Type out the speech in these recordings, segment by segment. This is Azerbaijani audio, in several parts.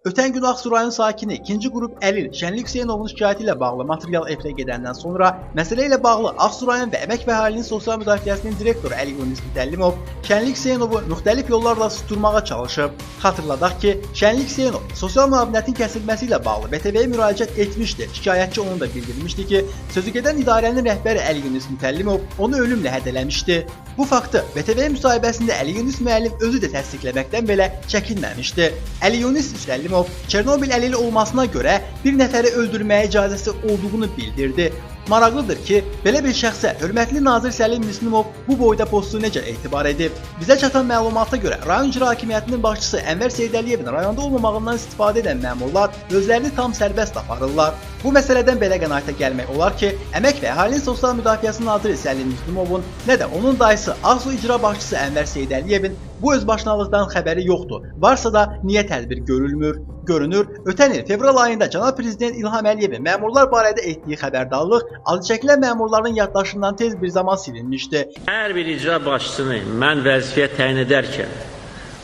Ötən gün Ağsu rayon sakini 2-ci qrup Əlil Şənlik Hüseynovun şikayəti ilə bağlı material efirə gedəndən sonra məsələ ilə bağlı Ağsu rayon və Əmək və Əhalinin Sosial Müdafiəsinin direktoru Əli Yunus Mütəllimov Şənlik Hüseynovu müxtəlif yollarla susturmağa çalışıb. Xatırladaq ki, Şənlik Hüseynov sosial müavinətin kəsilməsi ilə bağlı BTV-yə müraciət etmişdi. Şikayətçi onu da bildirmişdi ki, sözügedən idarənin rəhbəri Əli Yunus Mütəllimov onu ölümlə hədələmişdi. Bu faktı BTV müsahibəsində Əli Yunus müəllim özü də təsdiqləməkdən belə çəkinməmişdi. Əli Yunus Mütəllimov Çernobil əlili olmasına görə bir nəfəri öldürməyə icazəsi olduğunu bildirdi. Maraqlıdır ki, belə bir şəxsə hörmətli nazir Səlim Müslümov bu boyda postu necə etibar edib? Bizə çatan məlumata görə rayon icra hakimiyyətinin başçısı Ənvər Seydəliyevin rayonda olmamağından istifadə edən məmurlar özlərini tam sərbəst aparırlar. Bu məsələdən belə qənaətə gəlmək olar ki, Əmək və Əhalinin Sosial Müdafiəsi naziri Səlim Müslümovun, nə də onun dayısı Ağsu icra başçısı Ənvər Seydəliyevin bu özbaşınalıqdan xəbəri yoxdur. Varsa da niyə tədbir görülmür? Görünür, ötən il fevral ayında cənab prezident İlham Əliyevin məmurlar barədə etdiyi xəbərdarlıq adı çəkilən məmurların yaddaşından tez bir zaman silinmişdi. Hər bir icra başçısını mən vəzifəyə təyin edərkən,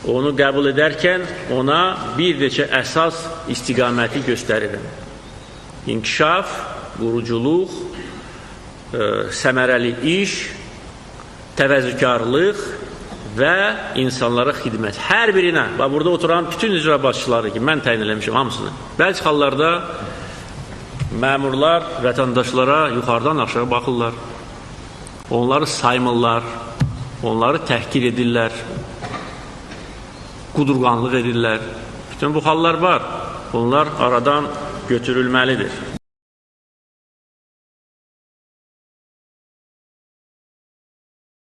onu qəbul edərkən ona bir neçə əsas istiqaməti göstərirəm. İnkişaf, quruculuq, səmərəli iş, təvəzzükarlıq və insanlara xidmət. Hər birinə, burada oturan bütün icra başçıları ki, mən təyin eləmişim hamısını. Bəzi hallarda məmurlar vətəndaşlara yuxarıdan aşağı baxırlar, onları saymırlar, onları təhqir edirlər, qudurğanlıq edirlər. Bütün bu hallar var, bunlar aradan götürülməlidir.